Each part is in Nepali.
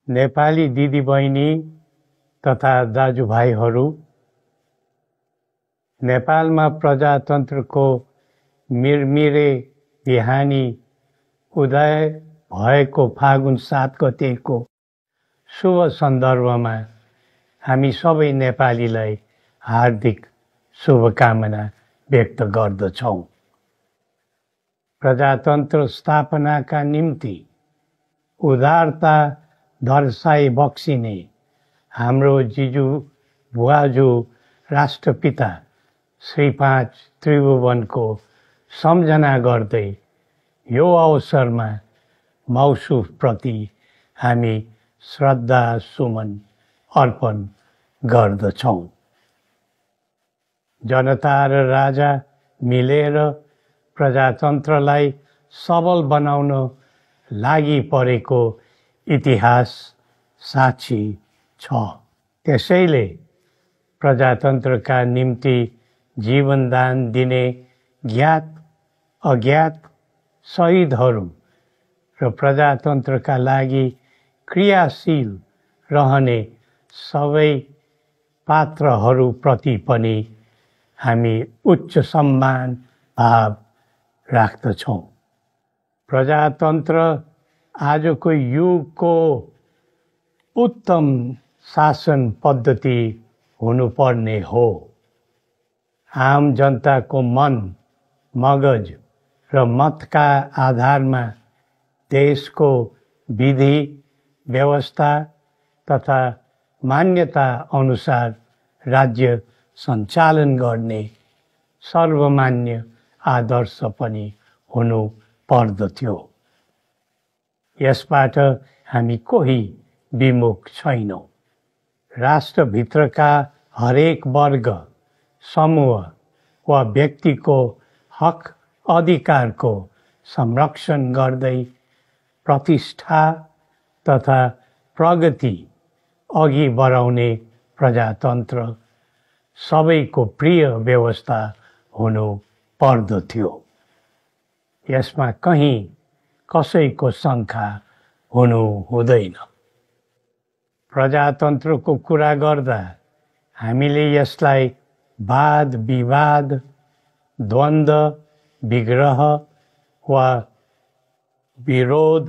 नेपाली दिदीबहिनी तथा दाजुभाइहरू, नेपालमा प्रजातन्त्रको मिरमिरे बिहानी उदय भएको फागुन 7 गतेको शुभ सन्दर्भमा हामी सबै नेपालीलाई हार्दिक शुभकामना व्यक्त गर्दछौँ। प्रजातन्त्र स्थापनाका निम्ति उदारता दर्शाइ बक्सिने हाम्रो जिजु बुवाजु राष्ट्रपिता श्री 5 त्रिभुवनको सम्झना गर्दै यो अवसरमा मौसुफप्रति हामी श्रद्धा सुमन अर्पण गर्दछौँ। जनता र राजा मिलेर प्रजातन्त्रलाई सबल बनाउन लागि परेको इतिहास साक्षी छ। त्यसैले प्रजातन्त्रका निम्ति जीवनदान दिने ज्ञात अज्ञात शहीदहरू र प्रजातन्त्रका लागि क्रियाशील रहने सबै पात्रहरूप्रति पनि हामी उच्च सम्मान भाव राख्दछौँ। प्रजातन्त्र आजको युगको उत्तम शासन पद्धति हुनुपर्ने हो। आम जनताको मन, मगज र मतका आधारमा देशको विधि व्यवस्था तथा मान्यता अनुसार राज्य सञ्चालन गर्ने सर्वमान्य आदर्श पनि हुनु पर्दथ्यो। यसबाट हामी कोही विमुख छैनौँ। राष्ट्रभित्रका हरेक वर्ग, समूह वा व्यक्तिको हक अधिकारको संरक्षण गर्दै प्रतिष्ठा तथा प्रगति अघि बढाउने प्रजातन्त्र सबैको प्रिय व्यवस्था हुनु पर्दथ्यो। यसमा कहीँ कसैको शङ्का हुनु हुँदैन। प्रजातन्त्रको कुरा गर्दा हामीले यसलाई वाद विवाद, द्वन्द्व विग्रह वा विरोध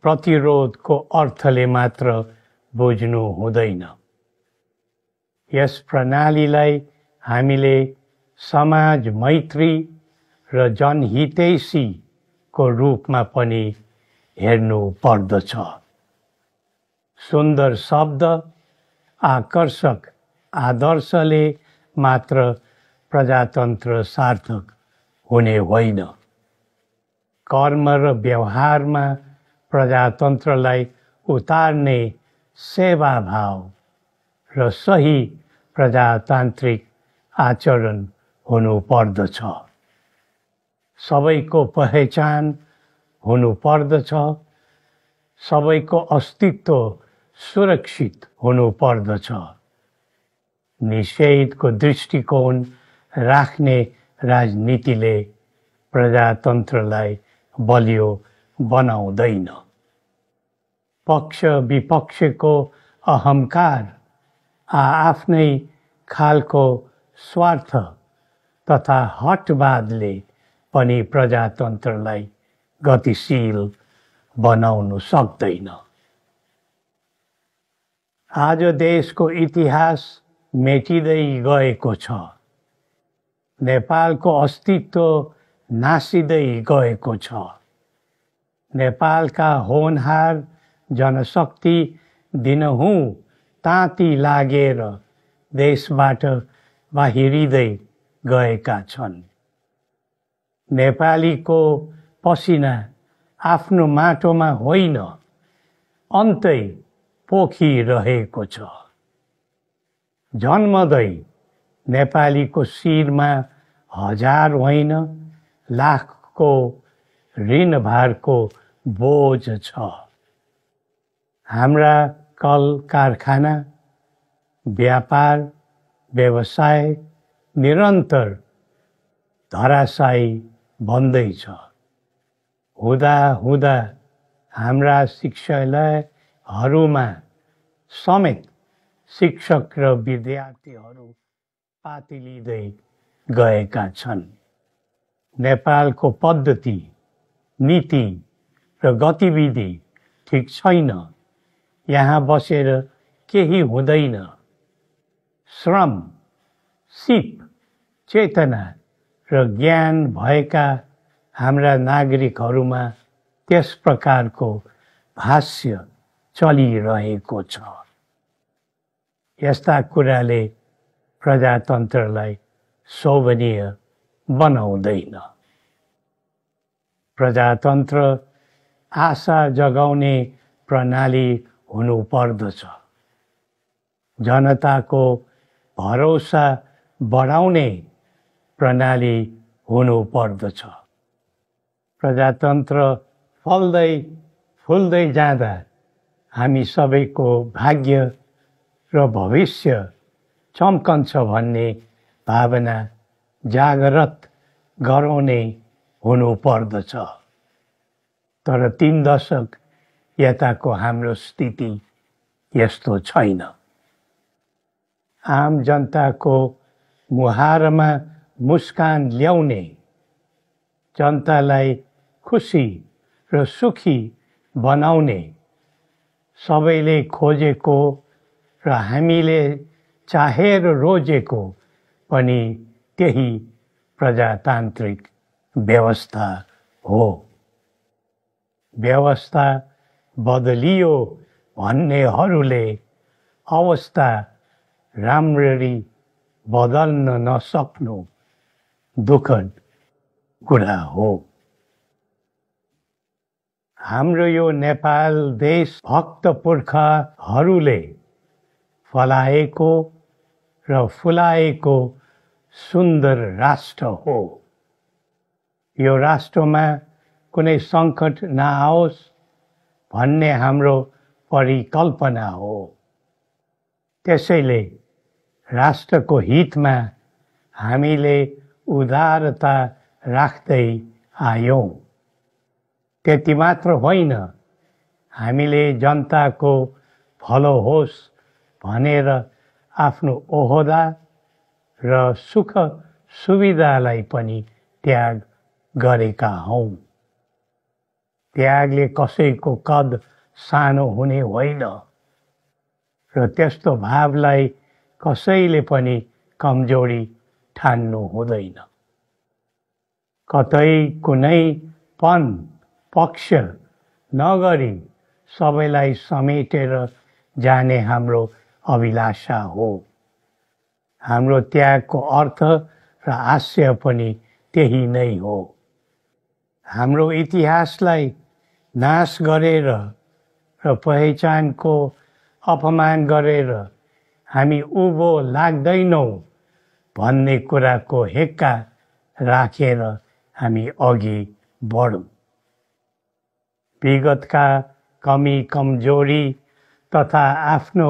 प्रतिरोधको अर्थले मात्र बुझ्नु हुँदैन। यस प्रणालीलाई हामीले समाज मैत्री र जनहितैषीको रूपमा पनि हेर्नु पर्दछ। सुन्दर शब्द, आकर्षक आदर्शले मात्र प्रजातन्त्र सार्थक हुने होइन। कर्म र व्यवहारमा प्रजातन्त्रलाई उतार्ने सेवाभाव र सही प्रजातान्त्रिक आचरण हुनु पर्दछ। सबैको पहिचान हुनु पर्दछ। सबैको अस्तित्व सुरक्षित हुनु पर्दछ। निषेधको दृष्टिकोण राख्ने राजनीतिले प्रजातन्त्रलाई बलियो बनाउँदैन। पक्ष विपक्षको अहङ्कार आफ्नै खालको स्वार्थ तथा हटवादले पनि प्रजातन्त्रलाई गतिशील बनाउनु सक्दैन। आज देशको इतिहास मेटिँदै गएको छ। नेपालको अस्तित्व नासिँदै गएको छ। नेपालका होनहार जनशक्ति दिनहुँ ताती लागेर देशबाट बाहिरिँदै गएका छन्। नेपालीको पसिना आफ्नो माटोमा होइन, अन्तै पोखिरहेको छ। जन्मदै नेपालीको शिरमा हजार होइन, लाखको ऋणभारको बोझ छ। हाम्रा कल कारखाना, व्यापार व्यवसाय निरन्तर धराशायी बन्दैछ। हुँदा हुँदा हाम्रा शिक्षालय कलेजहरूमा समेत शिक्षक र विद्यार्थीहरू पातिलिँदै गएका छन्। नेपालको पद्धति, नीति र गतिविधि ठिक छैन। यहाँ बसेर केही हुँदैन। श्रम, सिप, चेतना र ज्ञान भएका हाम्रा नागरिकहरूमा त्यस प्रकारको भाष्य चलिरहेको छ। यस्ता कुराले प्रजातन्त्रलाई शोभनीय बनाउँदैन। प्रजातन्त्र आशा जगाउने प्रणाली हुनुपर्दछ। जनताको भरोसा बढाउने प्रणाली हुनुपर्दछ। प्रजातन्त्र फल्दै फुल्दै जाँदा हामी सबैको भाग्य र भविष्य चम्कन्छ भन्ने भावना जागृत गराउने हुनुपर्दछ। तर 3 दशक यताको हाम्रो स्थिति यस्तो छैन। आम जनताको मुहारमा मुस्कान ल्याउने, जनतालाई खुसी र सुखी बनाउने, सबैले खोजेको र हामीले चाहेर रोजेको पनि त्यही प्रजातान्त्रिक व्यवस्था हो। व्यवस्था बदलियो भन्नेहरूले अवस्था राम्ररी बदल्न नसक्नु दुःखद कुरा हो। हाम्रो यो नेपाल देश भक्त पुर्खाहरूले फलाएको र फुलाएको सुन्दर राष्ट्र हो। यो राष्ट्रमा कुनै सङ्कट नआओस् भन्ने हाम्रो परिकल्पना हो। त्यसैले राष्ट्रको हितमा हामीले उदारता राख्दै आयौँ। त्यति मात्र होइन, हामीले जनताको भलो होस् भनेर आफ्नो ओहदा र सुख सुविधालाई पनि त्याग गरेका हौँ। त्यागले कसैको कद सानो हुने होइन र त्यस्तो भावलाई कसैले पनि कमजोरी ठान्नु हुँदैन। कतै कुनै पक्ष नगरी सबैलाई समेटेर जाने हाम्रो अभिलाषा हो। हाम्रो त्यागको अर्थ र आशय पनि त्यही नै हो। हाम्रो इतिहासलाई नाश गरेर र पहिचानको अपमान गरेर हामी उँभो लाग्दैनौँ भन्ने कुराको हेक्का राखेर हामी अघि बढौँ। विगतका कमी कमजोरी तथा आफ्नो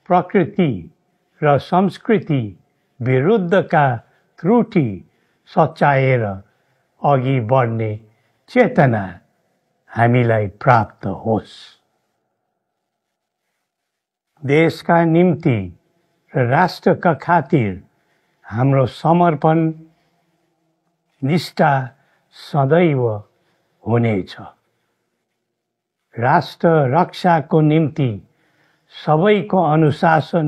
प्रकृति र संस्कृति विरुद्धका त्रुटि सच्याएर अघि बढ्ने चेतना हामीलाई प्राप्त होस्। देशका निम्ति र राष्ट्रका खातिर हाम्रो समर्पण निष्ठा सदैव हुनेछ। राष्ट्र रक्षाको निम्ति सबैको अनुशासन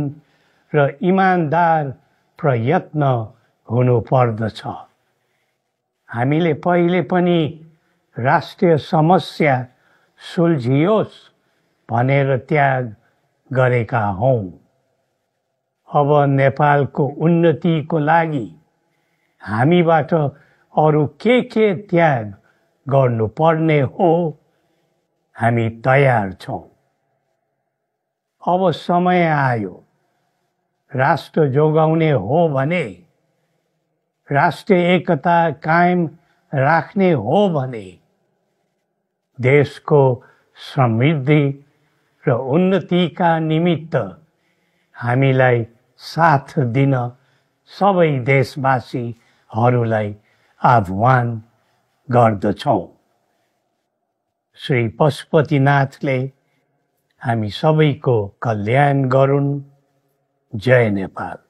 र इमानदार प्रयत्न हुनुपर्दछ। हामीले पहिले पनि राष्ट्रिय समस्या सुल्झियोस् भनेर त्याग गरेका हौँ। अब नेपालको उन्नतिको लागि हामीबाट अरू के त्याग गर्नुपर्ने हो, हामी तयार छौँ। अब समय आयो। राष्ट्र जोगाउने हो भने, राष्ट्रिय एकता कायम राख्ने हो भने, देशको समृद्धि र उन्नतिका निमित्त हामीलाई साथ दिन सबै देशवासीहरूलाई आह्वान गर्दछौँ। श्री पशुपतिनाथले हामी सबैको कल्याण गरून्। जय नेपाल।